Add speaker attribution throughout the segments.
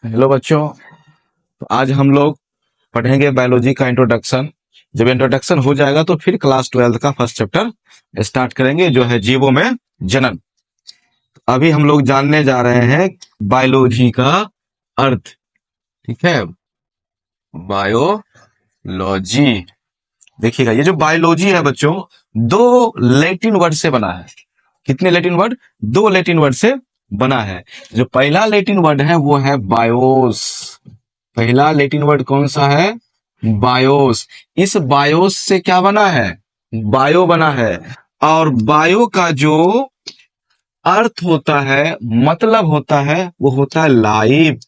Speaker 1: Hello बच्चों। तो आज हम लोग पढ़ेंगे बायोलॉजी का इंट्रोडक्शन। जब इंट्रोडक्शन हो जाएगा तो फिर क्लास 12 का फर्स्ट चैप्टर स्टार्ट करेंगे, जो है जीवों में जनन। अभी हम लोग जानने जा रहे हैं बायोलॉजी का अर्थ। ठीक है, बायोलॉजी। देखिएगा, ये जो बायोलॉजी है बच्चों, दो लैटिन वर्ड से बना है। कितने लैटिन वर्ड? दो लैटिन वर्ड से बना है। जो पहला लैटिन वर्ड है वो है बायोस। पहला लैटिन वर्ड कौन सा है? बायोस। इस बायोस से क्या बना है? बायो बना है। और बायो का जो अर्थ होता है, मतलब होता है, वो होता है लाइफ।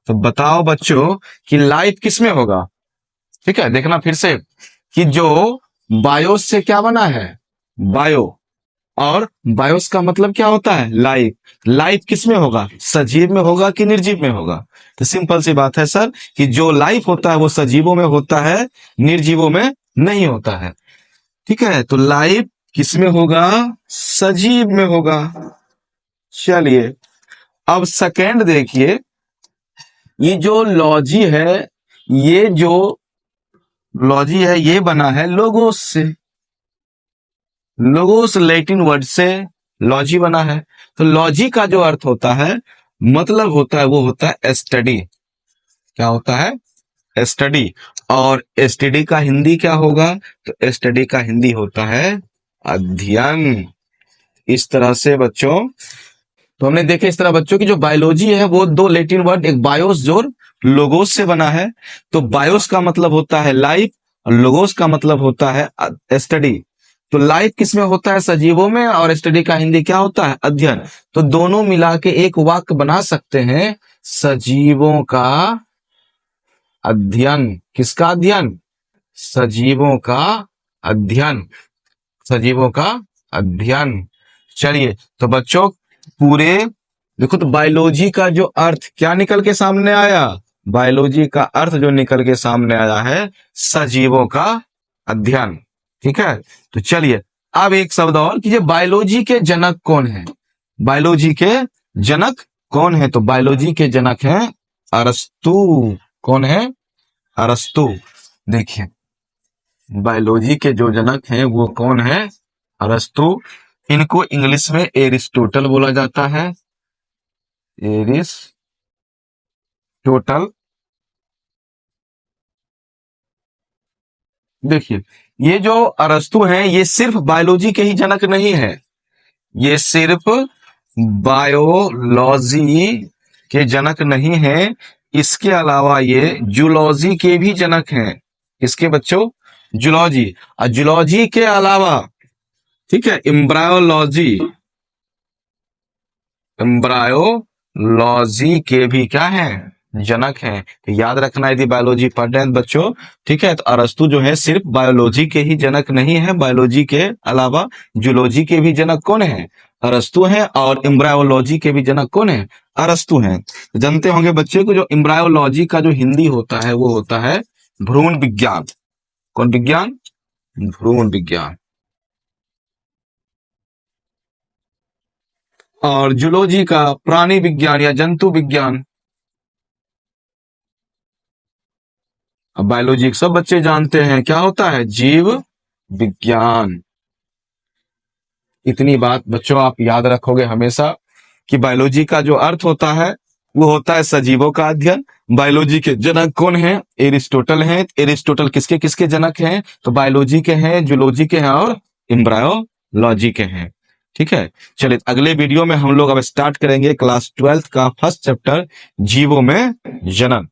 Speaker 1: तो बताओ बच्चों कि लाइफ किसमें होगा? ठीक है, देखना फिर से कि जो बायोस से क्या बना है? बायो। और बायोस का मतलब क्या होता है? लाइफ। लाइफ किसमें होगा? सजीव में होगा कि निर्जीव में होगा? तो सिंपल सी बात है सर कि जो लाइफ होता है वो सजीवों में होता है, निर्जीवों में नहीं होता है। ठीक है, तो लाइफ किसमें होगा? सजीव में होगा। चलिए, अब सेकेंड देखिए, ये जो लॉजी है, ये जो लॉजी है ये बना है लोगोस से। लोगोस लैटिन वर्ड से लॉजी बना है। तो लॉजी का जो अर्थ होता है, मतलब होता है, वो होता है स्टडी। क्या होता है? स्टडी। और स्टडी का हिंदी क्या होगा? तो स्टडी का हिंदी होता है अध्ययन। इस तरह से बच्चों, तो हमने देखे इस तरह बच्चों की जो बायोलॉजी है वो दो लैटिन वर्ड, एक बायोस जो लोगोस से बना है। तो बायोस का मतलब होता है लाइफ और लोगोस का मतलब होता है स्टडी। तो लाइफ किसमें होता है? सजीवों में। और स्टडी का हिंदी क्या होता है? अध्ययन। तो दोनों मिला के एक वाक्य बना सकते हैं, सजीवों का अध्ययन। किसका अध्ययन? सजीवों का अध्ययन। सजीवों का अध्ययन। चलिए, तो बच्चों पूरे देखो, तो बायोलॉजी का जो अर्थ क्या निकल के सामने आया? बायोलॉजी का अर्थ जो निकल के सामने आया है, सजीवों का अध्ययन। ठीक है, तो चलिए अब एक शब्द और कि ये बायोलॉजी के जनक कौन है? बायोलॉजी के जनक कौन है? तो बायोलॉजी के जनक हैं अरस्तु। कौन है? अरस्तु। देखिए, बायोलॉजी के जो जनक हैं वो कौन है? अरस्तु। इनको इंग्लिश में एरिस्टोटल बोला जाता है। एरिस्टोटल। देखिए, ये जो अरस्तु हैं ये सिर्फ बायोलॉजी के ही जनक नहीं है। ये सिर्फ बायोलॉजी के जनक नहीं है, इसके अलावा ये जूलॉजी के भी जनक हैं। किसके बच्चों? जूलॉजी। और जूलॉजी के अलावा, ठीक है, एम्ब्रायोलॉजी। एम्ब्रायोलॉजी के भी क्या है? जनक हैं। तो याद रखना यदि बायोलॉजी पढ़ रहे हैं बच्चों, ठीक है, तो अरस्तु जो है सिर्फ बायोलॉजी के ही जनक नहीं है, बायोलॉजी के अलावा जूलॉजी के भी जनक कौन है? अरस्तु हैं। और एम्ब्रायोलॉजी के भी जनक कौन है? अरस्तु हैं। जानते होंगे बच्चे को, जो एम्ब्रायोलॉजी का जो हिंदी होता है वो होता है भ्रूण विज्ञान। कौन विज्ञान? भ्रूण विज्ञान। और जूलॉजी का प्राणी विज्ञान या जंतु विज्ञान। अब बायोलॉजी सब बच्चे जानते हैं क्या होता है? जीव विज्ञान। इतनी बात बच्चों आप याद रखोगे हमेशा कि बायोलॉजी का जो अर्थ होता है वो होता है सजीवों का अध्ययन। बायोलॉजी के जनक कौन हैं? एरिस्टोटल हैं। एरिस्टोटल किसके किसके जनक हैं? तो बायोलॉजी के हैं, जूलॉजी के हैं और एम्ब्रायोलॉजी के हैं। ठीक है, चलिए अगले वीडियो में हम लोग अब स्टार्ट करेंगे क्लास 12 का फर्स्ट चैप्टर, जीवों में जनन।